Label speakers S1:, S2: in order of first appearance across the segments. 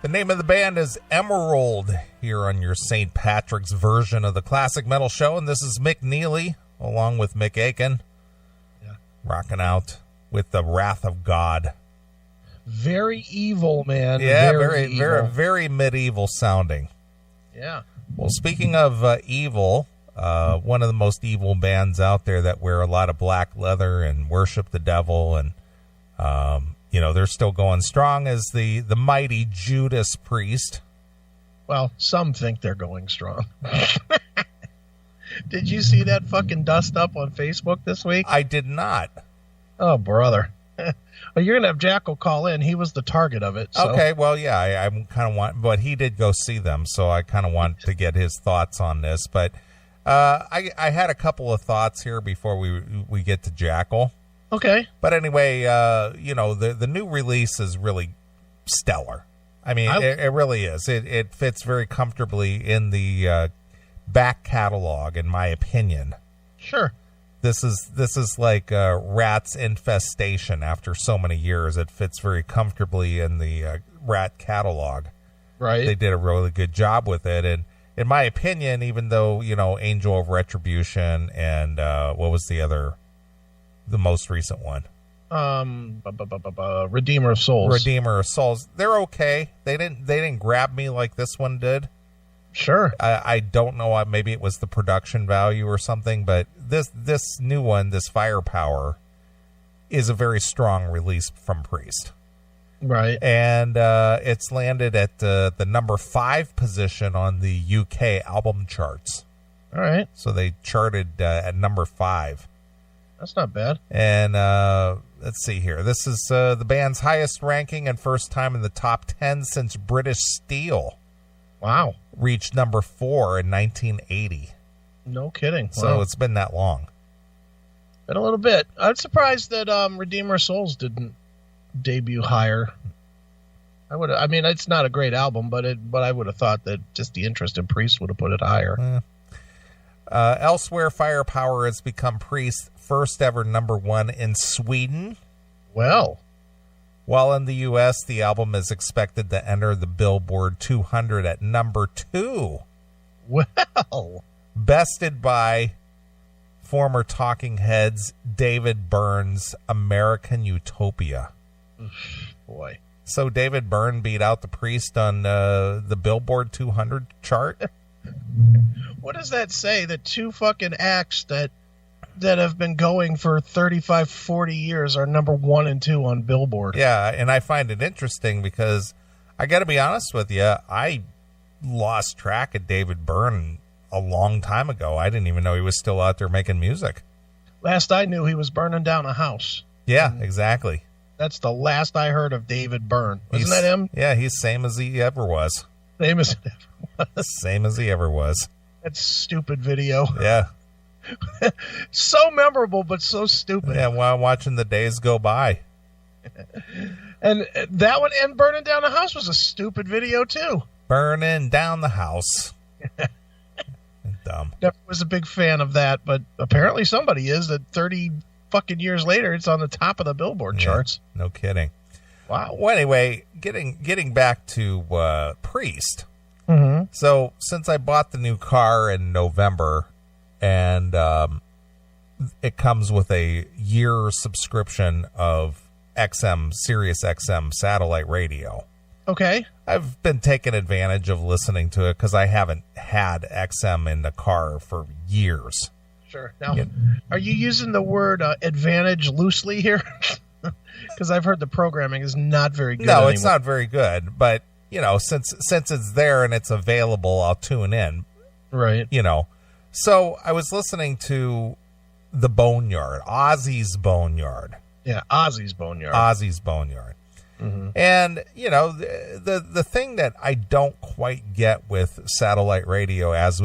S1: The name of the band is Emerald here on your St. Patrick's version of the Classic Metal Show. And this is Mick Neely along with Mick Aiken.
S2: Yeah.
S1: Rocking out with the Wrath of God.
S2: Very evil, man.
S1: Yeah, very medieval sounding.
S2: Yeah.
S1: Well, speaking of evil, one of the most evil bands out there that wear a lot of black leather and worship the devil, and they're still going strong, is the mighty Judas Priest.
S2: Well, some think they're going strong. Did you see that fucking dust up on Facebook this week?
S1: I did not.
S2: Oh, brother. Well, you're going to have Jackal call in. He was the target of it. So.
S1: Okay, well, yeah, I kind of want, but he did go see them, so I kind of want to get his thoughts on this. But I had a couple of thoughts here before we get to Jackal.
S2: Okay.
S1: But anyway, the new release is really stellar. I mean, it really is. It fits very comfortably in the back catalog, in my opinion.
S2: Sure.
S1: This is like Rat's Infestation after so many years. It fits very comfortably in the Rat catalog.
S2: Right.
S1: They did a really good job with it. And in my opinion, even though, Angel of Retribution and what was the most recent one?
S2: Redeemer of Souls.
S1: Redeemer of Souls. They're okay. They didn't grab me like this one did.
S2: Sure.
S1: I don't know. Maybe it was the production value or something, but this new one, this Firepower, is a very strong release from Priest.
S2: Right.
S1: And it's landed at the number 5 position on the UK album charts.
S2: All right.
S1: So they charted at number 5.
S2: That's not bad.
S1: And let's see here. This is the band's highest ranking and first time in the top 10 since British Steel.
S2: Wow.
S1: Reached number 4 in 1980.
S2: No kidding.
S1: So
S2: wow.
S1: It's been that long.
S2: Been a little bit. I'm surprised that Redeemer of Souls didn't debut higher. It's not a great album, but I would have thought that just the interest in Priest would have put it higher.
S1: Elsewhere, Firepower has become Priest's first ever number 1 in Sweden.
S2: Well.
S1: While in the U.S., the album is expected to enter the Billboard 200 at number 2.
S2: Well.
S1: Bested by former Talking Heads' David Byrne's American Utopia.
S2: Boy.
S1: So David Byrne beat out the Priest on the Billboard 200 chart?
S2: What does that say? The two fucking acts that have been going for 35, 40 years are number 1 and 2 on Billboard.
S1: Yeah, and I find it interesting because I got to be honest with you, I lost track of David Byrne a long time ago. I didn't even know he was still out there making music.
S2: Last I knew, he was burning down a house.
S1: Yeah, exactly.
S2: That's the last I heard of David Byrne. Isn't that him?
S1: Yeah, he's same as he ever was.
S2: Same as he ever was.
S1: Same as he ever was.
S2: That stupid video.
S1: Yeah.
S2: So memorable, but so stupid.
S1: Yeah, while watching the days go by.
S2: And that one, and Burning Down the House was a stupid video, too.
S1: Burning Down the House. Dumb.
S2: Never was a big fan of that, but apparently somebody is. That 30 fucking years later, it's on the top of the Billboard charts.
S1: No kidding.
S2: Wow.
S1: Well, anyway, getting back to Priest.
S2: Mm-hmm.
S1: So, since I bought the new car in November, and it comes with a year subscription of Sirius XM satellite radio.
S2: Okay.
S1: I've been taking advantage of listening to it because I haven't had XM in the car for years.
S2: Sure. Now, Are you using the word advantage loosely here? Because I've heard the programming is not very good. No, anymore.
S1: It's not very good. But, since it's there and it's available, I'll tune in.
S2: Right.
S1: So I was listening to the Boneyard, Ozzy's Boneyard.
S2: Yeah, Ozzy's Boneyard.
S1: Mm-hmm. And, the thing that I don't quite get with satellite radio, as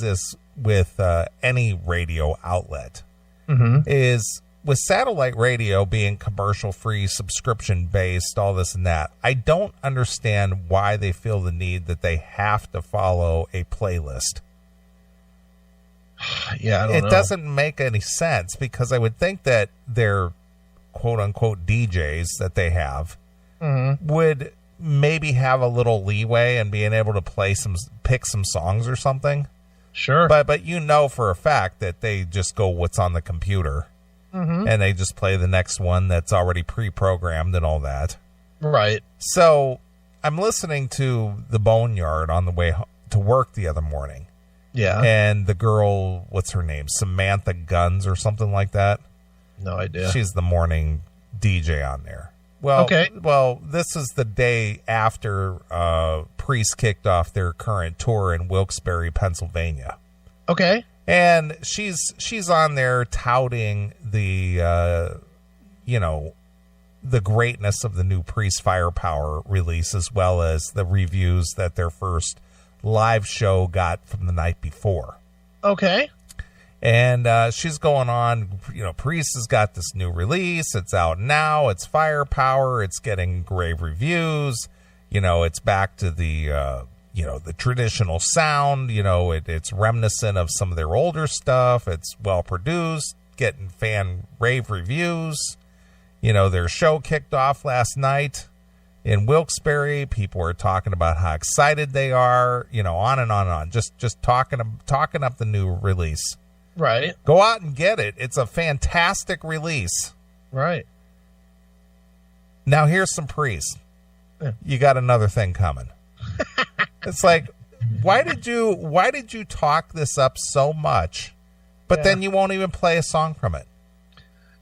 S1: is with any radio outlet, is with satellite radio being commercial-free, subscription-based, all this and that, I don't understand why they feel the need that they have to follow a playlist.
S2: Yeah, I don't know.
S1: It doesn't make any sense because I would think that their quote-unquote DJs that they have would maybe have a little leeway and being able to pick some songs or something.
S2: Sure.
S1: But you know for a fact that they just go what's on the computer.
S2: Mm-hmm.
S1: And they just play the next one that's already pre-programmed and all that.
S2: Right.
S1: So I'm listening to The Boneyard on the way to work the other morning.
S2: Yeah.
S1: And the girl, what's her name? Samantha Guns or something like that?
S2: No idea.
S1: She's the morning DJ on there. Well,
S2: okay.
S1: Well, this is the day after Priest kicked off their current tour in Wilkes-Barre, Pennsylvania.
S2: Okay.
S1: And she's on there touting the the greatness of the new Priest Firepower release, as well as the reviews that their first live show got from the night before.
S2: Okay.
S1: And she's going on, Priest has got this new release. It's out now. It's Firepower. It's getting rave reviews. It's back to the, the traditional sound. It's reminiscent of some of their older stuff. It's well produced, getting fan rave reviews. Their show kicked off last night in Wilkes-Barre. People are talking about how excited they are, on and on and on. Just talking up the new release.
S2: Right.
S1: Go out and get it. It's a fantastic release.
S2: Right.
S1: Now here's some Priest.
S2: Yeah.
S1: You got another thing coming. It's like, why did you talk this up so much, but then you won't even play a song from it?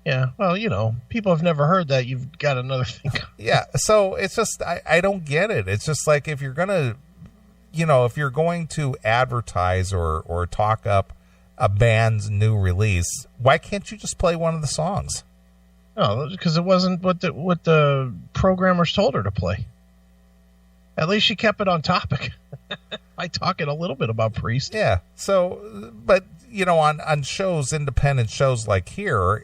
S2: Yeah. Well, people have never heard that. You've got another thing coming.
S1: Yeah. So it's just, I don't get it. It's just like, if you're going to advertise or talk up a band's new release, why can't you just play one of the songs?
S2: Oh, because it wasn't what the programmers told her to play. At least she kept it on topic by talking a little bit about Priest.
S1: Yeah. So, but on shows, independent shows like here,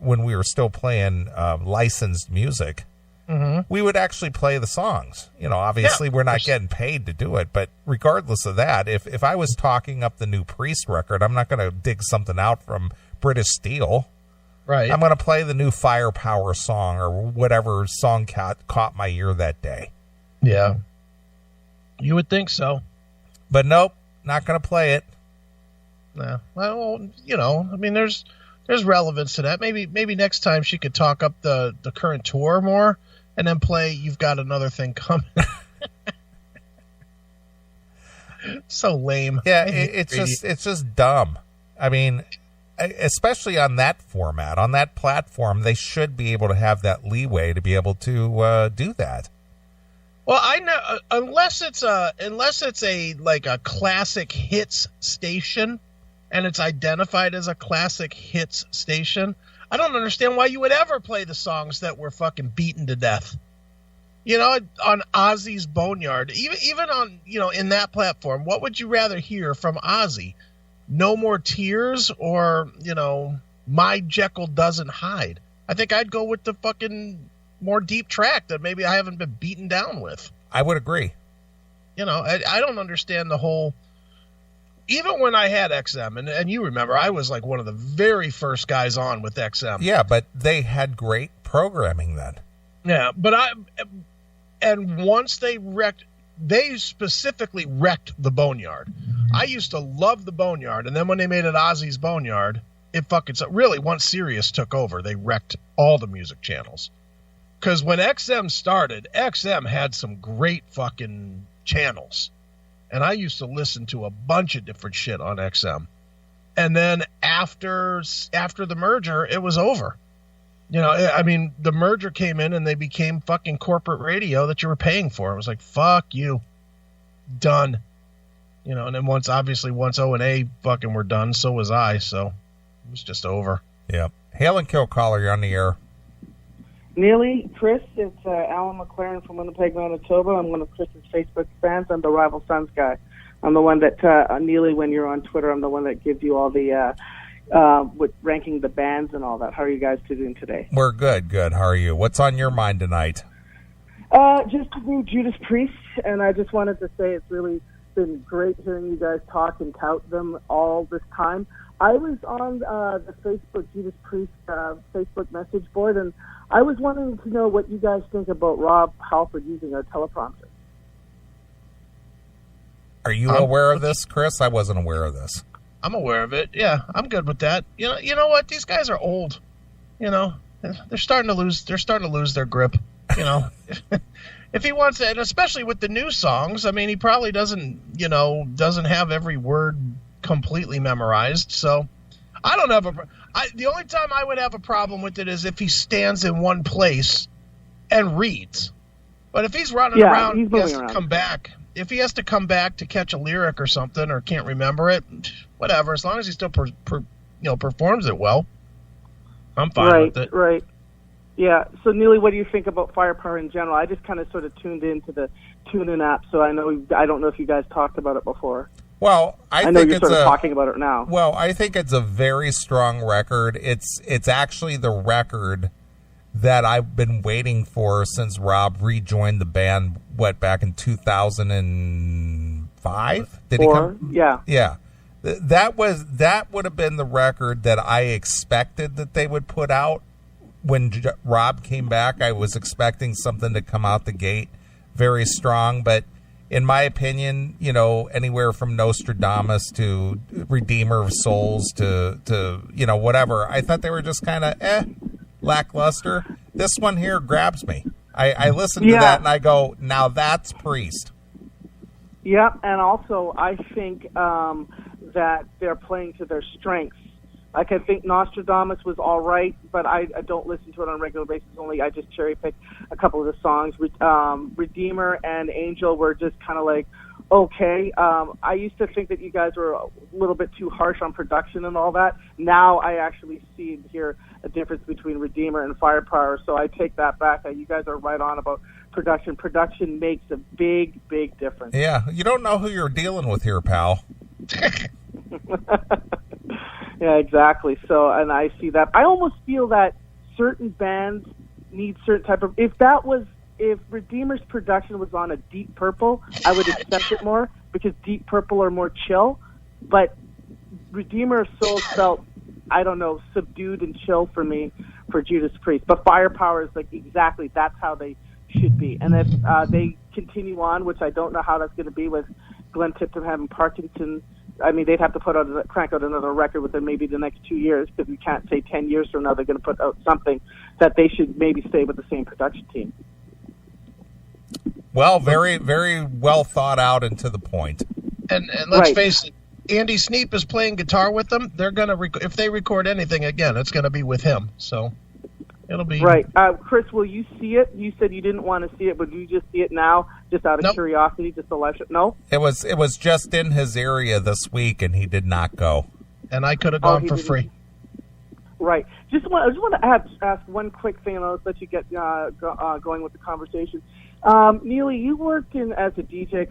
S1: when we were still playing licensed music,
S2: mm-hmm.
S1: we would actually play the songs. Obviously we're not getting paid to do it, but regardless of that, if I was talking up the new Priest record, I'm not going to dig something out from British Steel.
S2: Right.
S1: I'm going to play the new Firepower song or whatever song caught my ear that day.
S2: Yeah. You would think so.
S1: But nope, not going to play it.
S2: No. Well, there's relevance to that. Maybe next time she could talk up the current tour more and then play You've Got Another Thing Coming. So lame.
S1: Yeah, it's just dumb. I mean, especially on that format, on that platform, they should be able to have that leeway to be able to do that.
S2: Well, I know unless it's a like a classic hits station, and it's identified as a classic hits station, I don't understand why you would ever play the songs that were fucking beaten to death. On Ozzy's Boneyard, even on in that platform, what would you rather hear from Ozzy? No More Tears or My Jekyll Doesn't Hide? I think I'd go with the fucking more deep track that maybe I haven't been beaten down with.
S1: I would agree.
S2: I don't understand the whole. Even when I had XM, and you remember, I was like one of the very first guys on with XM.
S1: Yeah, but they had great programming then.
S2: Yeah, but once they specifically wrecked the Boneyard. I used to love the Boneyard, and then when they made it Ozzy's Boneyard, it fucking really once Sirius took over, they wrecked all the music channels. Because when XM started, XM had some great fucking channels. And I used to listen to a bunch of different shit on XM. And then after the merger, it was over. The merger came in and they became fucking corporate radio that you were paying for. It was like, fuck you. Done. And then once O&A fucking were done, so was I. So it was just over.
S1: Yeah. Hail and Kill Caller, you're on the air.
S3: Neely, Chris, it's Alan McLaren from Winnipeg, Manitoba. I'm one of Chris's Facebook fans. I'm the Rival Sons guy. I'm the one that, Neely, when you're on Twitter, I'm the one that gives you all the, with ranking the bands and all that. How are you guys doing today?
S1: We're good. How are you? What's on your mind tonight?
S3: Just to do Judas Priest, and I just wanted to say it's really been great hearing you guys talk and tout them all this time. I was on the Facebook Judas Priest Facebook message board, and I was wanting to know what you guys think about Rob Halford using a teleprompter.
S1: Are you aware of this, Chris? I wasn't aware of this.
S2: I'm aware of it. Yeah, I'm good with that. You know what? These guys are old. They're starting to lose. They're starting to lose their grip. If he wants to, and especially with the new songs, I mean, he probably doesn't have every word completely memorized. So I don't have the only time I would have a problem with it is if he stands in one place and reads. But if he's running around, he has to come back. If he has to come back to catch a lyric or something or can't remember it, whatever. As long as he still performs it well, I'm fine with it.
S3: Right. Yeah. So, Neely, what do you think about Firepower in general? I just kind of sort of tuned into the TuneIn app, so I don't know if you guys talked about it before.
S1: Well, I
S3: know
S1: think
S3: you're
S1: it's
S3: sort of talking about it now.
S1: Well, I think it's a very strong record. It's actually the record that I've been waiting for since Rob rejoined the band, back in 2005? Did he come?
S3: Yeah.
S1: Yeah. That would have been the record that I expected that they would put out when Rob came back. I was expecting something to come out the gate very strong, but in my opinion, anywhere from Nostradamus to Redeemer of Souls to whatever, I thought they were just kind of lackluster. This one here grabs me. I listen to that and I go, now that's Priest.
S3: Yeah, and also I think that they're playing to their strengths. Like, I think Nostradamus was all right, but I don't listen to it on a regular basis. I just cherry pick a couple of the songs. Redeemer and Angel were just kind of like, okay. I used to think that you guys were a little bit too harsh on production and all that. Now I actually see and hear a difference between Redeemer and Firepower, so I take that back. You guys are right on about production. Production makes a big, big difference.
S1: Yeah, you don't know who you're dealing with here, pal.
S3: Yeah, exactly. So, and I see that. I almost feel that certain bands need certain type of. If Redeemer's production was on a Deep Purple, I would accept it more because Deep Purple are more chill. But Redeemer of Souls felt, I don't know, subdued and chill for me for Judas Priest. But Firepower is like exactly that's how they should be. And if they continue on, which I don't know how that's going to be with Glenn Tipton having Parkinson's. I mean, they'd have to crank out another record within maybe the next 2 years because we can't say 10 years from now they're going to put out something that they should maybe stay with the same production team.
S1: Well, very, very well thought out and to the point.
S2: And let's face it, Andy Sneap is playing guitar with them. They're going to if they record anything again, it's going to be with him. So it'll be
S3: right. Chris, will you see it? You said you didn't want to see it, but you just see it now, just out of curiosity, just a live show? No,
S1: it was just in his area this week, and he did not go.
S2: And I could have gone for free.
S3: Right. I just want to ask one quick thing, and I'll let you get going with the conversation. Neely, you worked as a DJ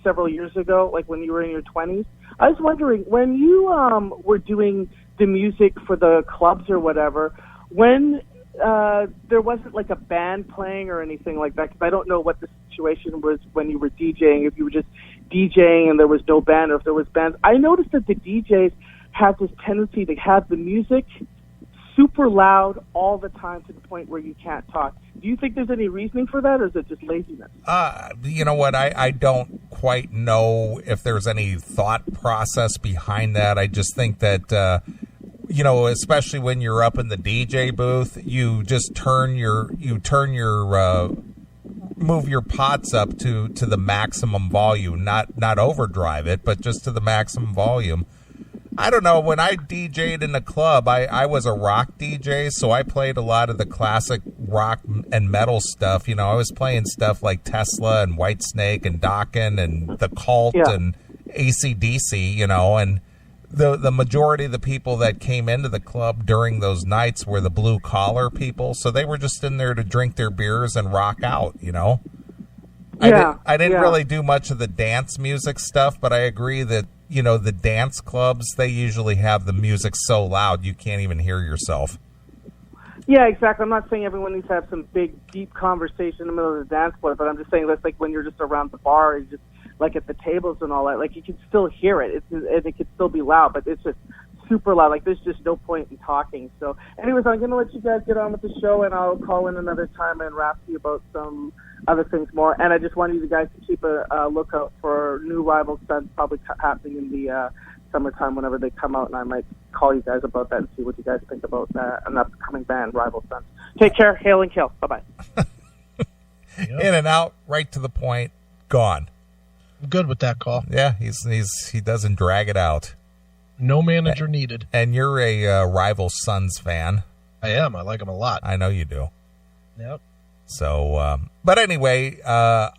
S3: several years ago, like when you were in your 20s. I was wondering, when you were doing the music for the clubs or whatever, when there wasn't like a band playing or anything like that, because I don't know what the situation was when you were DJing, if you were just DJing and there was no band, or if there was bands. I noticed that the DJs have this tendency to have the music super loud all the time to the point where you can't talk. Do you think there's any reasoning for that, or is it just laziness?
S1: You know what? I don't quite know if there's any thought process behind that. I just think that, especially when you're up in the DJ booth, you just move your pots up to the maximum volume, not overdrive it, but just to the maximum volume. I don't know. When I DJ'd in the club, I was a rock DJ, so I played a lot of the classic rock and metal stuff. I was playing stuff like Tesla and Whitesnake and Dokken and The Cult and AC/DC, and the majority of the people that came into the club during those nights were the blue-collar people, so they were just in there to drink their beers and rock out, I didn't really do much of the dance music stuff, but I agree that the dance clubs, they usually have the music so loud you can't even hear yourself.
S3: Yeah, exactly. I'm not saying everyone needs to have some big, deep conversation in the middle of the dance floor, but I'm just saying that's like when you're just around the bar and just like at the tables and all that. Like you can still hear it. And it could still be loud, but it's just super loud. Like there's just no point in talking. So, anyways, I'm gonna let you guys get on with the show, and I'll call in another time and rap to you about some other things more. And I just wanted you guys to keep a lookout for new Rival Sons probably happening in the summertime whenever they come out, and I might call you guys about that and see what you guys think about an upcoming band, Rival Sons. Take care, hail and kill. Bye bye.
S1: In and out, right to the point, gone.
S2: I'm good with that call.
S1: Yeah, he doesn't drag it out.
S2: No manager needed.
S1: And you're a Rival Sons fan.
S2: I am. I like them a lot.
S1: I know you do.
S2: Yep.
S1: So, but anyway, I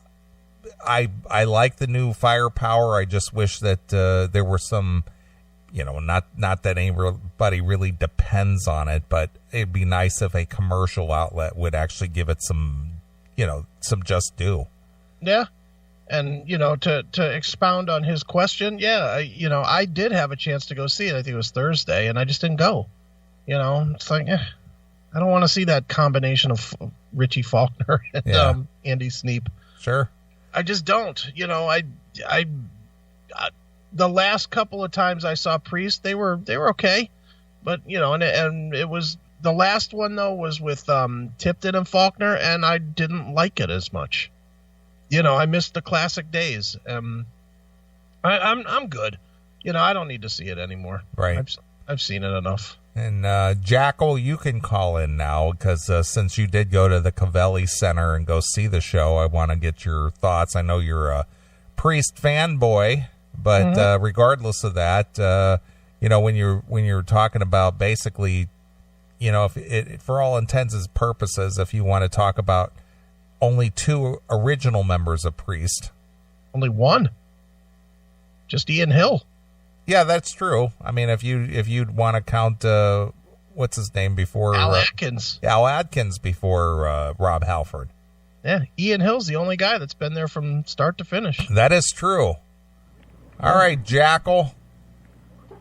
S1: like the new firepower. I just wish that there were some, not that anybody really depends on it, but it'd be nice if a commercial outlet would actually give it some just due.
S2: Yeah. And, to expound on his question, I did have a chance to go see it. I think it was Thursday, and I just didn't go. It's like, I don't want to see that combination of Richie Faulkner and Andy Sneap.
S1: Sure.
S2: I just don't. The last couple of times I saw Priest, they were okay. But, and it was the last one, though, was with Tipton and Faulkner, and I didn't like it as much. I missed the classic days. I'm good. I don't need to see it anymore.
S1: Right.
S2: I've seen it enough.
S1: And Jackal, you can call in now because since you did go to the Cavelli Center and go see the show, I want to get your thoughts. I know you're a Priest fanboy, but regardless of that, when you're talking about basically, for all intents and purposes, if you want to talk about only two original members of Priest.
S2: Only one. Just Ian Hill.
S1: Yeah, that's true. I mean, if you'd want to count what's his name before
S2: Al Atkins.
S1: Al Atkins before Rob Halford.
S2: Yeah, Ian Hill's the only guy that's been there from start to finish.
S1: That is true. All right, Jackal.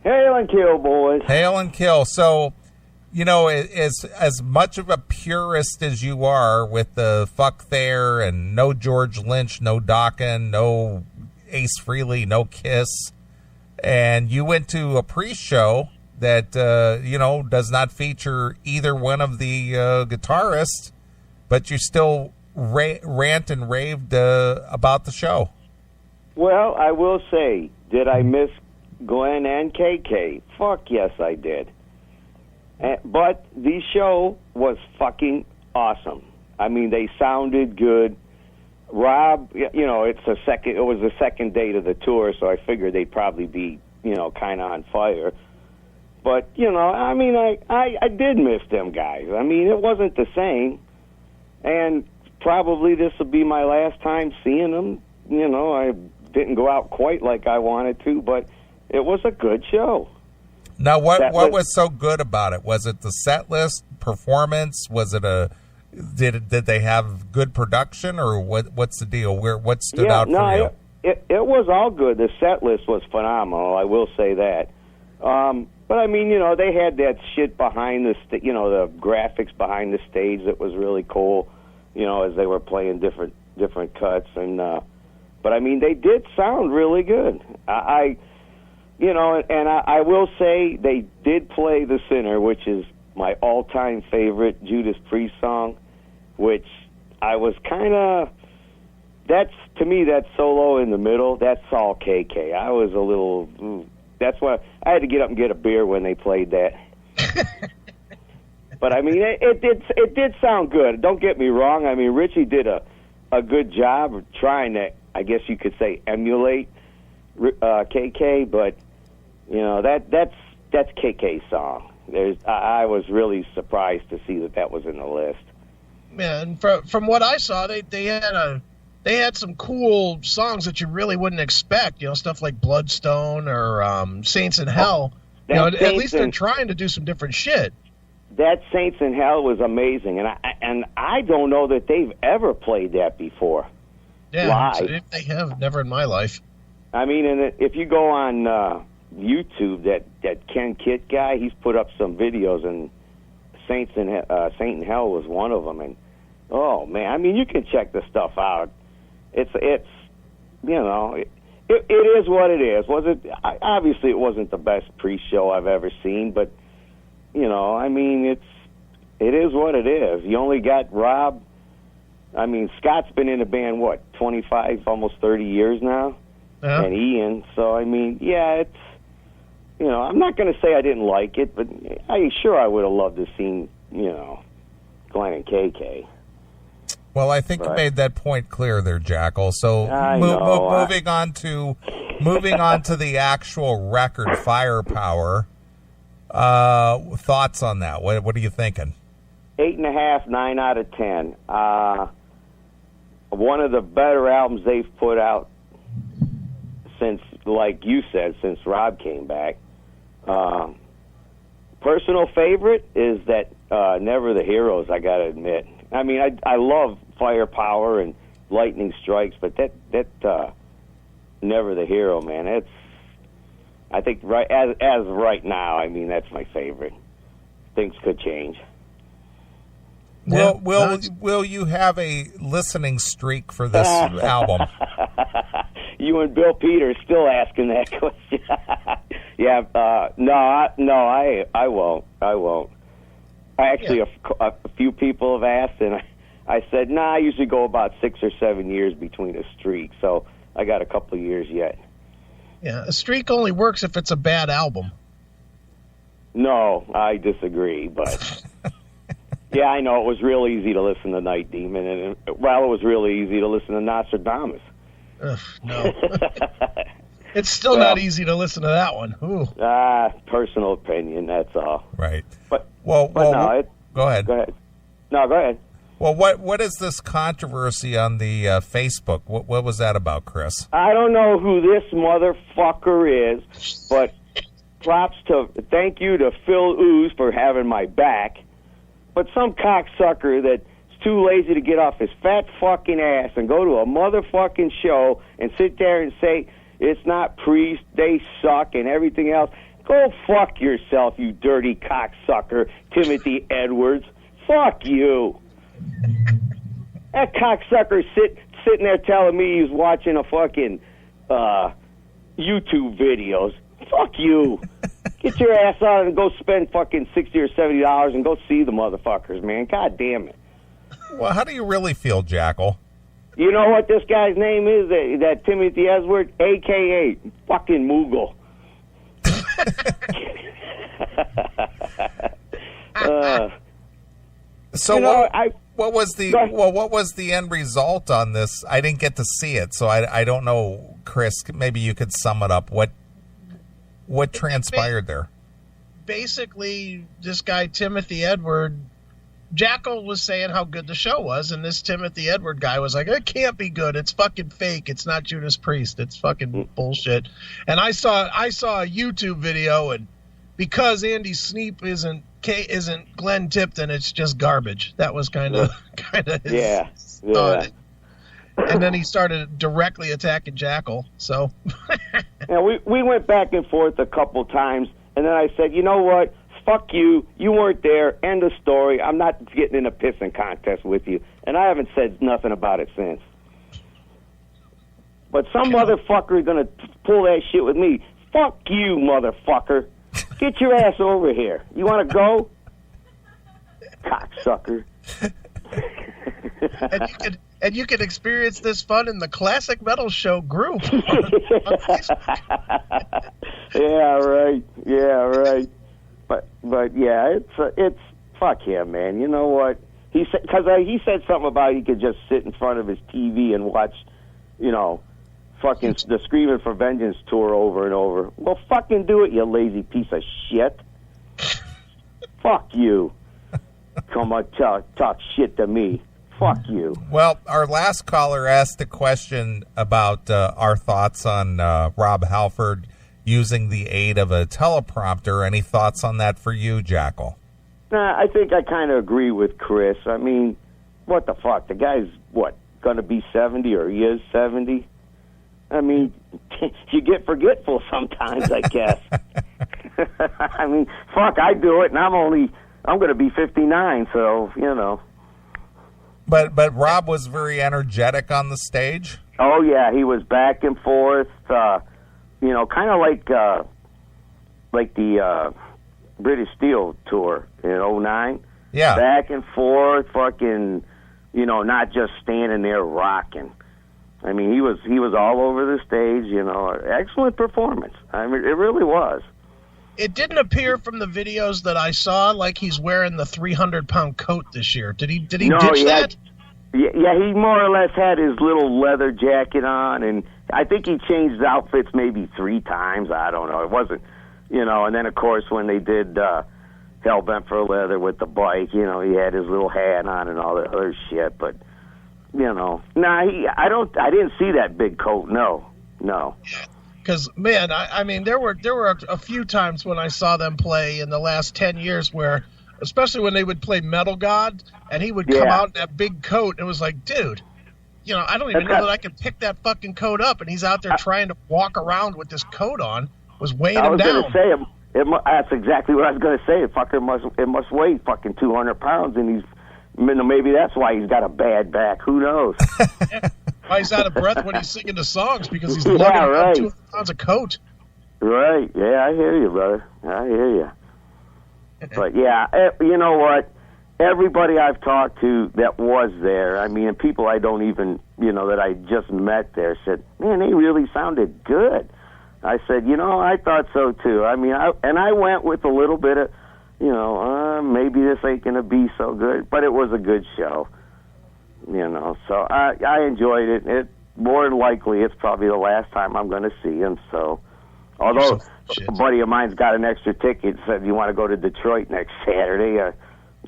S4: Hail and kill, boys.
S1: Hail and kill. So, as much of a purist as you are with the fuck there and no George Lynch, no Dokken, no Ace Frehley, no Kiss, and you went to a Priest show that, does not feature either one of the guitarists, but you still rant and raved about the show.
S4: Well, I will say, did I miss Glenn and KK? Fuck yes, I did. But the show was fucking awesome. I mean, they sounded good. Rob, it was the second day to the tour, so I figured they'd probably be, kind of on fire. But, I did miss them guys. I mean, it wasn't the same. And probably this will be my last time seeing them. I didn't go out quite like I wanted to, but it was a good show.
S1: Now, what was so good about it? Was it the set list, performance? Was it did they have good production, or what's the deal? What stood out for you?
S4: It was all good. The set list was phenomenal. I will say that. But I mean, they had that shit behind the the graphics behind the stage that was really cool. As they were playing different cuts, and but I mean, they did sound really good. I will say they did play The Sinner, which is my all-time favorite Judas Priest song, which I was kind of, to me, that solo in the middle, that's all KK. I was a little, that's why I had to get up and get a beer when they played that. But I mean, it did sound good. Don't get me wrong. I mean, Richie did a good job of trying to, I guess you could say, emulate KK, but that's KK's song. I was really surprised to see that was in the list.
S2: Yeah, and from what I saw, they had some cool songs that you really wouldn't expect. Stuff like Bloodstone or Saints in Hell. At least they're trying to do some different shit.
S4: That Saints in Hell was amazing, and I don't know that they've ever played that before.
S2: Yeah,
S4: live.
S2: If they have, never in my life.
S4: I mean, and if you go on YouTube, that Ken Kitt guy, he's put up some videos, and Saint in Hell was one of them. And oh man, I mean, you can check the stuff out. It's It is what it is. Obviously, it wasn't the best Priest show I've ever seen, but I mean, it is what it is. You only got Rob. I mean, Scott's been in the band 25, almost 30 years now, and Ian. So I mean, yeah, it's I'm not going to say I didn't like it, but I would have loved to seen Glenn and KK.
S1: Well, I think you made that point clear there, Jackal. So moving on to the actual record, Firepower. Thoughts on that? What are you thinking?
S4: 8.5, 9 out of 10. One of the better albums they've put out since, like you said, since Rob came back. Personal favorite is that Never the Heroes, I got to admit. I mean, I love Firepower and Lightning Strikes, but that Never the Hero, man, I think as right now, I mean, that's my favorite. Things could change.
S1: Will you have a listening streak for this album?
S4: You and Bill Peters still asking that question. Yeah, I won't. Actually, a few people have asked, and I said, I usually go about 6 or 7 years between a streak, so I got a couple of years yet.
S2: Yeah, a streak only works if it's a bad album.
S4: No, I disagree, but yeah, I know it was real easy to listen to Night Demon, and it was really easy to listen to Nostradamus.
S2: Ugh, no. It's still not easy to listen to that one. Ooh.
S4: Personal opinion, that's all.
S1: Right.
S4: But
S1: no,
S4: go ahead. Go ahead. No, go ahead.
S1: Well, what is this controversy on the Facebook? What was that about, Chris?
S4: I don't know who this motherfucker is, but thank you to Phil Ooze for having my back. But some cocksucker that's too lazy to get off his fat fucking ass and go to a motherfucking show and sit there and say it's not Priest, they suck, and everything else. Go fuck yourself, you dirty cocksucker, Timothy Edwards. Fuck you. That cocksucker sitting there telling me he's watching a fucking YouTube videos. Fuck you. Get your ass on and go spend fucking $60 or $70 and go see the motherfuckers, man. God damn it.
S1: Well, how do you really feel, Jackal?
S4: You know what this guy's name is? That Timothy Edwards, a.k.a. fucking Moogle.
S1: So what was the end result on this? I didn't get to see it, so I don't know, Chris. Maybe you could sum it up. What transpired there?
S2: Basically, this guy Timothy Edward, Jackal was saying how good the show was, and this Timothy Edward guy was like, "It can't be good. It's fucking fake. It's not Judas Priest. It's fucking bullshit." And I saw a YouTube video, and because Andy Sneap isn't Glenn Tipton, it's just garbage. That was kind of his thought. And then he started directly attacking Jackal. So
S4: yeah, we went back and forth a couple times, and then I said, you know what? Fuck you. You weren't there. End of story. I'm not getting in a pissing contest with you. And I haven't said nothing about it since. But some motherfucker is going to pull that shit with me. Fuck you, motherfucker. Get your ass over here. You want to go? Cocksucker.
S2: And you can experience this fun in the Classic Metal Show group.
S4: Yeah, right. But yeah, it's fuck him, man. You know what? He said, because he said something about he could just sit in front of his TV and watch, fucking the Screaming for Vengeance tour over and over. Well, fucking do it, you lazy piece of shit. Fuck you. Come on, talk shit to me. Fuck you.
S1: Well, our last caller asked a question about our thoughts on Rob Halford using the aid of a teleprompter. Any thoughts on that for you, Jackal?
S4: I think I kind of agree with Chris. I mean, what the fuck? The guy's, going to be 70, or he is 70? I mean, you get forgetful sometimes, I guess. I mean, fuck, I do it, and I'm going to be 59, so,
S1: But Rob was very energetic on the stage?
S4: Oh yeah, he was back and forth. You know, kind of like the British Steel tour in '09.
S1: Yeah.
S4: Back and forth, fucking, you know, not just standing there rocking. I mean, he was all over the stage, you know. Excellent performance. I mean, it really was.
S2: It didn't appear from the videos that I saw like he's wearing the 300-pound coat this year. Did he ditch that?
S4: Yeah, he more or less had his little leather jacket on, and I think he changed outfits maybe 3 times. I don't know. It wasn't, you know, and then, of course, when they did Hellbent for Leather with the bike, you know, he had his little hat on and all that other shit, but, you know. I didn't see that big coat, no.
S2: Because, man, I mean, there were a few times when I saw them play in the last 10 years where, especially when they would play Metal God, and he would come out in that big coat, and it was like, dude, you know, I don't even know that I can pick that fucking coat up, and he's out there trying to walk around with this coat on, was weighing him down.
S4: I was going to say, that's exactly what I was going to say. It must weigh fucking 200 pounds, and maybe that's why he's got a bad back. Who knows?
S2: Why he's out of breath when he's singing the songs, because he's lugging around 200 pounds of coat.
S4: Right. Yeah, I hear you, brother. I hear you. But, yeah, you know what? Everybody I've talked to that was there, I mean, and people I don't even, you know, that I just met there said, man, they really sounded good. I said, you know, I thought so, too. I mean, I went with a little bit of, you know, maybe this ain't going to be so good, but it was a good show. You know, so I enjoyed it. More than likely, it's probably the last time I'm going to see him. So, although a buddy of mine's got an extra ticket, said you want to go to Detroit next Saturday.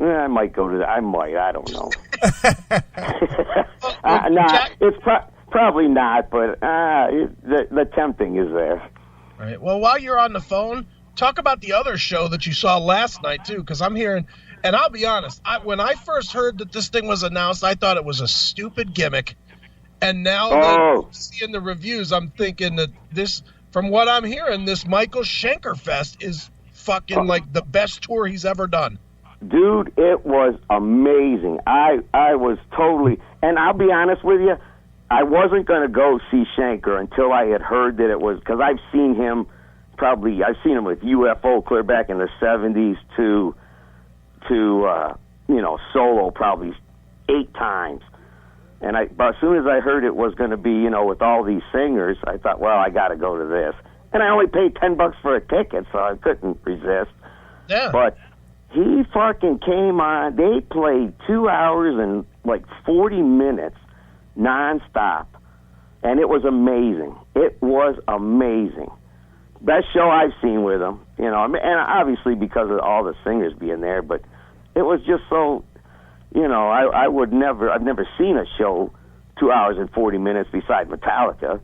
S4: I might go to. I don't know. It's probably not, but the tempting is there.
S2: All right. Well, while you're on the phone, talk about the other show that you saw last night too, because I'm hearing. And I'll be honest, when I first heard that this thing was announced, I thought it was a stupid gimmick. And now that seeing the reviews, I'm thinking that this, from what I'm hearing, this Michael Schenker Fest is fucking like the best tour he's ever done.
S4: Dude, it was amazing. I was totally, and I'll be honest with you, I wasn't going to go see Schenker until I had heard that it was, because I've seen him with UFO clear back in the 70s to you know, solo probably 8 times. But as soon as I heard it was going to be, you know, with all these singers, I thought, well, I got to go to this. And I only paid $10 for a ticket, so I couldn't resist.
S2: Yeah.
S4: But he fucking came on. They played 2 hours and like 40 minutes nonstop. And it was amazing. It was amazing. Best show I've seen with him, you know, and obviously because of all the singers being there, but it was just so, you know, I've never seen a show 2 hours and 40 minutes beside Metallica.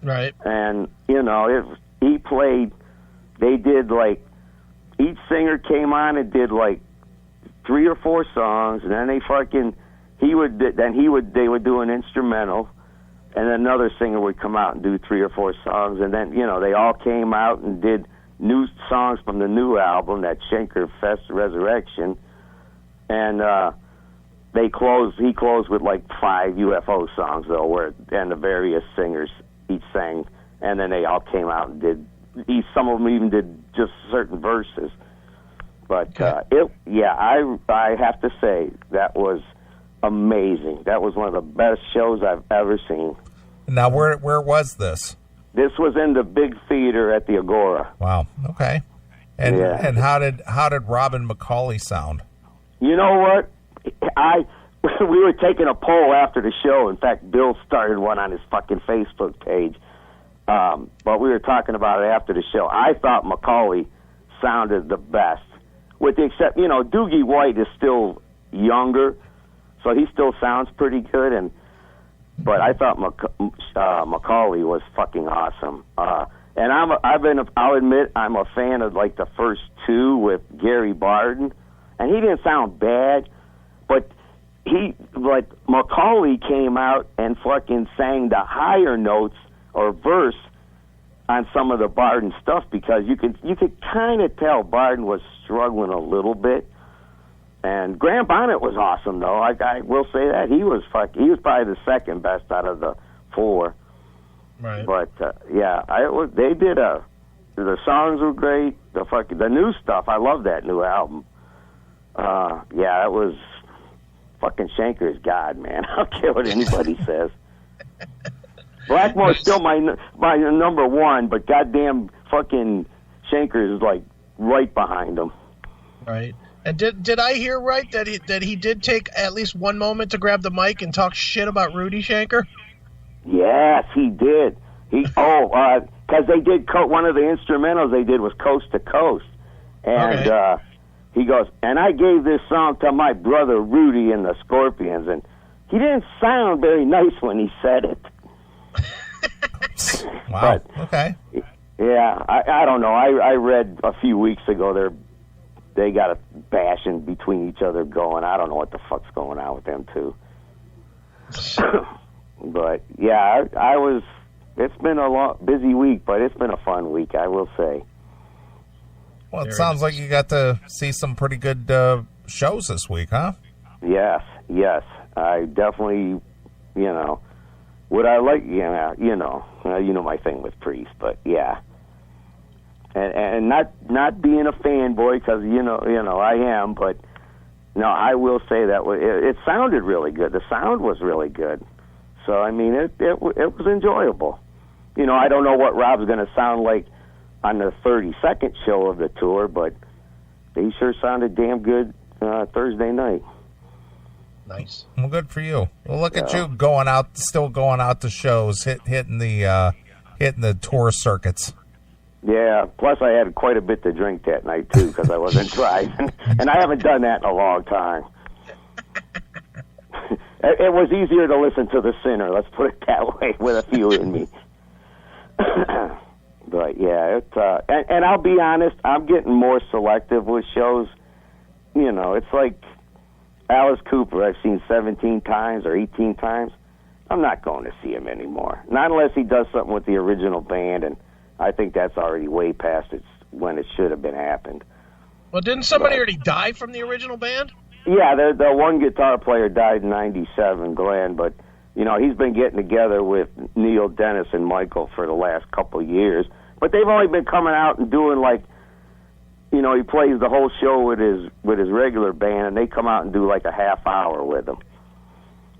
S2: Right. And,
S4: you know, they did like, each singer came on and did like 3 or 4 songs, and then they would do an instrumental, and then another singer would come out and do 3 or 4 songs, and then, you know, they all came out and did new songs from the new album, that Schenker Fest Resurrection, and he closed with like 5 UFO songs though, and the various singers each sang, and then they all came out and did. Some of them even did just certain verses. But I have to say that was amazing. That was one of the best shows I've ever seen.
S1: Now, where was this?
S4: This was in the big theater at the Agora.
S1: Wow. Okay. And how did Robin McCauley sound?
S4: You know what? We were taking a poll after the show. In fact, Bill started one on his fucking Facebook page. But we were talking about it after the show. I thought McCauley sounded the best, with the exception, you know, Doogie White is still younger, so he still sounds pretty good. But I thought McCauley was fucking awesome. And I'll admit, I'm a fan of like the first 2 with Gary Barden, and he didn't sound bad, but McCauley came out and fucking sang the higher notes or verse on some of the Barden stuff, because you could kind of tell Barden was struggling a little bit. And Graham Bonnet was awesome though. I will say that he was probably the second best out of the 4.
S2: Right.
S4: But they did the songs were great. The new stuff, I love that new album. It was fucking Shanker's God, man. I don't care what anybody says. Blackmore's still my number 1, but goddamn fucking Shanker is like right behind him.
S2: Right. And did I hear right that he did take at least one moment to grab the mic and talk shit about Rudy Shanker?
S4: Yes, he did. Because they did one of the instrumentals they did was Coast to Coast, and he goes, and I gave this song to my brother Rudy and the Scorpions, and he didn't sound very nice when he said it.
S1: Wow. But, okay.
S4: Yeah, I don't know. I read a few weeks ago they got a bashing between each other going. I don't know what the fuck's going on with them two. But yeah, I was. It's been a busy week, but it's been a fun week, I will say.
S1: Well, it sounds like you got to see some pretty good shows this week, huh?
S4: Yes. I definitely, would I like, you know my thing with Priest, but yeah. And not being a fanboy, because, I am, but, no, I will say that it sounded really good. The sound was really good. So, I mean, it was enjoyable. I don't know what Rob's going to sound like on the 32nd show of the tour, but he sure sounded damn good Thursday night.
S2: Nice.
S1: Well, good for you. Well, look at you still going out to shows, hitting the tour circuits.
S4: Yeah, plus I had quite a bit to drink that night, too, because I wasn't driving. And I haven't done that in a long time. It was easier to listen to The Sinner, let's put it that way, with a few in me. But yeah, and I'll be honest, I'm getting more selective with shows. It's like Alice Cooper, I've seen 17 times or 18 times. I'm not going to see him anymore. Not unless he does something with the original band, and I think that's already way past when it should have been happened.
S2: Well, didn't somebody already die from the original band?
S4: Yeah, the one guitar player died in '97, Glenn, but he's been getting together with Neil, Dennis, and Michael for the last couple of years. But they've only been coming out and doing he plays the whole show with his regular band, and they come out and do like a half hour with him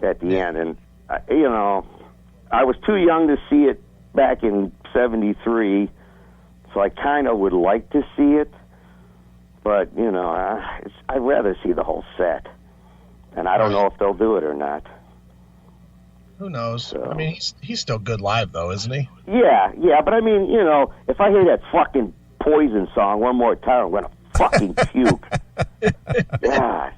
S4: at the end. And I was too young to see it back in '73, so I kind of would like to see it. But I'd rather see the whole set, and I don't know if they'll do it or not.
S2: Who knows? So. I mean, he's still good live, though, isn't he?
S4: Yeah, but I mean, if I hear that fucking Poison song one more time, I'm going to fucking puke. God.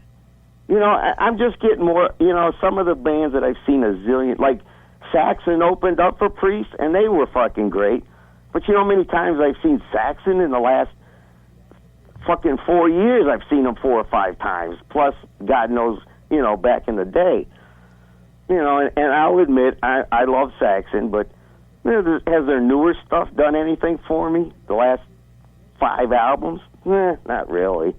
S4: I'm just getting more, some of the bands that I've seen a zillion, like Saxon opened up for Priest, and they were fucking great. But how many times I've seen Saxon in the last fucking 4 years? I've seen them 4 or 5 times, plus God knows, back in the day. And I'll admit, I love Saxon, but has their newer stuff done anything for me? The last 5 albums? Not really.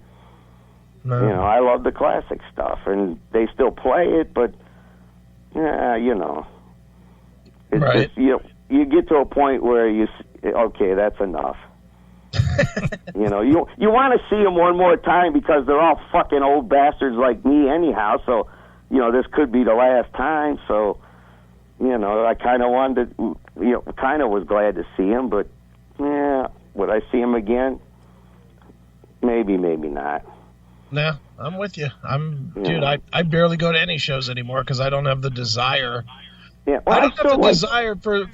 S2: No.
S4: I love the classic stuff, and they still play it, but, it's
S2: right.
S4: just, you get to a point where okay, that's enough. You want to see them one more time because they're all fucking old bastards like me anyhow, so this could be the last time, so, I kind of wanted to, kind of was glad to see him, but, would I see him again? Maybe not.
S2: Nah, I'm with you. Dude, I barely go to any shows anymore because I don't have the desire.
S4: Yeah, well,
S2: I don't have the desire for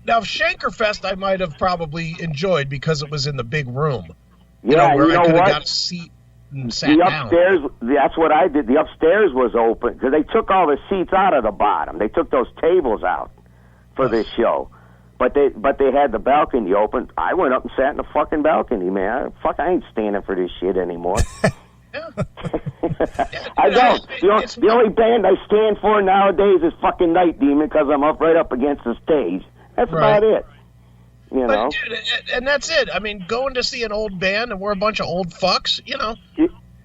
S2: now, Shankerfest I might have probably enjoyed because it was in the big room.
S4: Yeah,
S2: where I could have
S4: what?
S2: got a seat and sat
S4: the
S2: down.
S4: Upstairs, that's what I did. The upstairs was open because they took all the seats out of the bottom. They took those tables out for this show, but they had the balcony open. I went up and sat in the fucking balcony, man. I ain't standing for this shit anymore.
S2: Yeah.
S4: I don't. The only band I stand for nowadays is fucking Night Demon because I'm right up against the stage. That's about it.
S2: But, dude, and that's it. I mean, going to see an old band and we're a bunch of old fucks,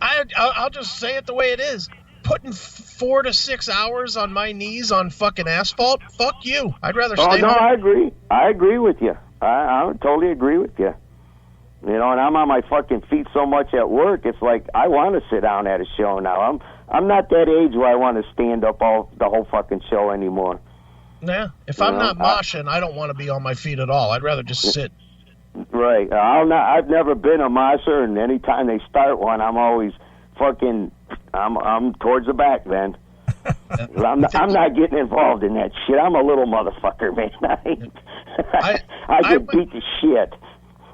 S2: I'll just say it the way it is. putting 4 to 6 hours on my knees on fucking asphalt, fuck you. I'd rather stay home.
S4: I agree. I agree with you. I totally agree with you. You know, and I'm on my fucking feet so much at work. It's like I want to sit down at a show now. I'm not that age where I want to stand up the whole fucking show anymore.
S2: Yeah. If I'm not moshing, I don't want to be on my feet at all. I'd rather just sit.
S4: Right. I've never been a mosher, and anytime they start one, I'm always fucking. I'm towards the back, man. I'm not getting involved in that shit. I'm a little motherfucker, man. I get beat to shit.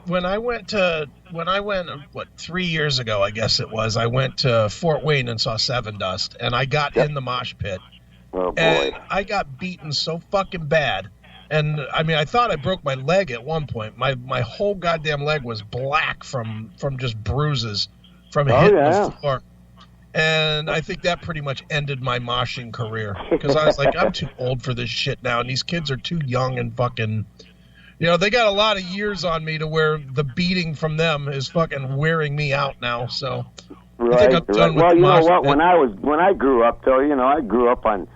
S2: When I went, 3 years ago, I guess it was, I went to Fort Wayne and saw Seven Dust, and I got in the mosh pit.
S4: Oh, boy.
S2: And I got beaten so fucking bad. And, I mean, I thought I broke my leg at one point. My whole goddamn leg was black from just bruises from hitting the floor. And I think that pretty much ended my moshing career. Because I was like, I'm too old for this shit now, and these kids are too young and fucking... You know, they got a lot of years on me to where the beating from them is fucking wearing me out now. So,
S4: right,
S2: I think I'm done with
S4: well,
S2: the
S4: you know
S2: mosh
S4: what?
S2: pit.
S4: When I grew up, though, you know, I grew up on,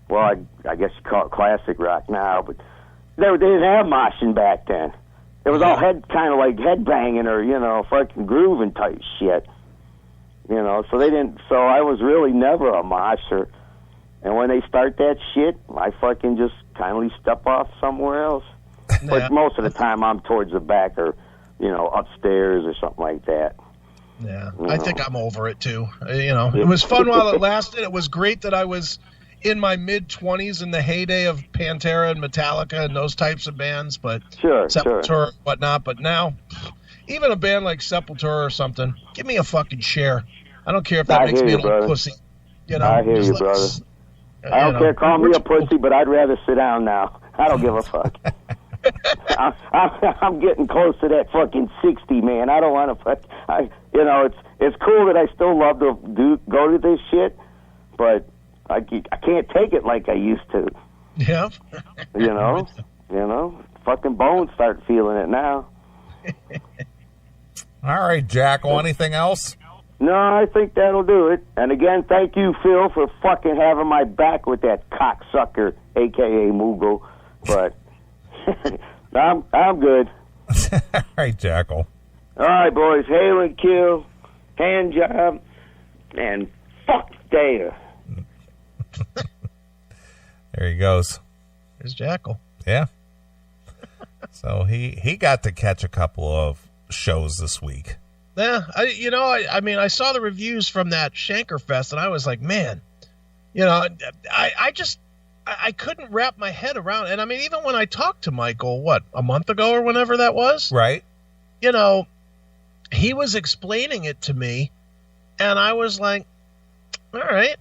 S4: well, I guess you call it classic rock now, but they didn't have moshing back then. It was all kind of like head banging or, you know, fucking grooving type shit. You know, so they didn't. So I was really never a mosher. And when they start that shit, I fucking just kindly step off somewhere else. But most of the time, I'm towards the back or, you know, upstairs or something like that.
S2: Yeah, I think I'm over it too. You know, it was fun while it lasted. It was great that I was in my mid-20s in the heyday of Pantera and Metallica and those types of bands, but Sepultura and whatnot. But now, even a band like Sepultura or something, give me a fucking share. I don't care if that makes me a little pussy. You know,
S4: I hear you, brother. I don't care. Call me a pussy, but I'd rather sit down now. I don't give a fuck. I'm getting close to that fucking 60, man. I don't want to. You know, it's cool that I still love to go to this shit, but I can't take it like I used to.
S2: Yeah.
S4: You know, fucking bones start feeling it now.
S1: All right, Jackal. Anything else?
S4: No, I think that'll do it. And again, thank you, Phil, for fucking having my back with that cocksucker, a.k.a. Moogle. But I'm good.
S1: All right, Jackal.
S4: All right, boys. Hail and kill, hand job, and fuck Data.
S1: There he goes.
S2: There's Jackal.
S1: Yeah. So he got to catch a couple of shows this week.
S2: Yeah, I mean, I saw the reviews from that Shanker Fest, and I was like, man, you know, I couldn't wrap my head around. And I mean, even when I talked to Michael, a month ago or whenever that was,
S1: right?
S2: You know, he was explaining it to me, and I was like, all right,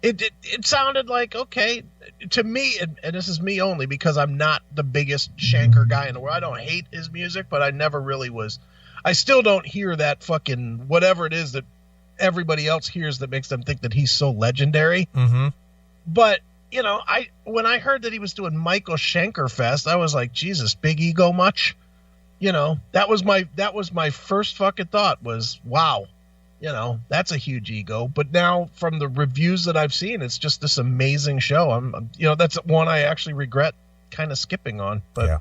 S2: it sounded like, okay, to me, and this is me only because I'm not the biggest Shanker guy in the world. I don't hate his music, but I never really was. I still don't hear that fucking whatever it is that everybody else hears that makes them think that he's so legendary.
S1: Mm-hmm.
S2: But, you know, when I heard that he was doing Michael Shanker Fest, I was like, Jesus, big ego much? You know, that was my first fucking thought was, wow. You know, that's a huge ego. But now from the reviews that I've seen, it's just this amazing show. I'm that's one I actually regret kind of skipping on. But
S1: yeah.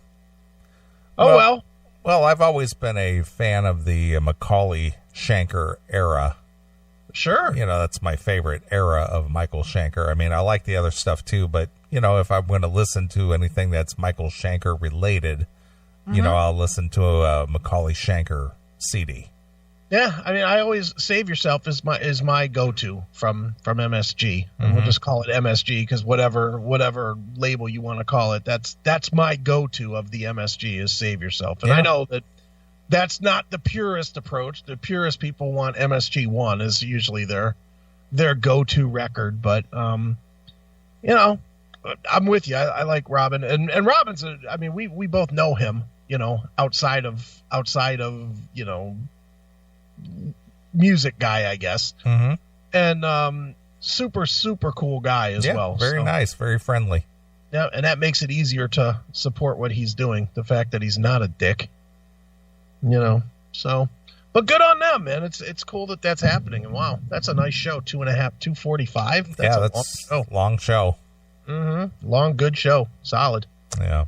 S2: Well,
S1: I've always been a fan of the Macaulay Shanker era.
S2: Sure.
S1: You know, that's my favorite era of Michael Shanker. I mean, I like the other stuff too, but, you know, if I'm going to listen to anything that's Michael Shanker related, you know, I'll listen to a Macaulay Shanker CD.
S2: Yeah, I mean, I always Save Yourself is my go-to from MSG, and we'll just call it MSG because whatever label you want to call it, that's my go-to of the MSG is Save Yourself, and I know that that's not the purest approach. The purest people want MSG1 is usually their go-to record, but you know, I'm with you. I like Robin, and Robin's I mean, we both know him, you know, outside of you know, music guy, I guess.
S1: Mm-hmm.
S2: And super, super cool guy as well.
S1: Very nice, very friendly.
S2: Yeah, and that makes it easier to support what he's doing. The fact that he's not a dick. You know, so. But good on them, man. It's cool that that's happening. And wow, that's a nice show. 2.5, 2:45. That's a
S1: long show.
S2: Mm-hmm. Long, good show. Solid.
S1: Yeah.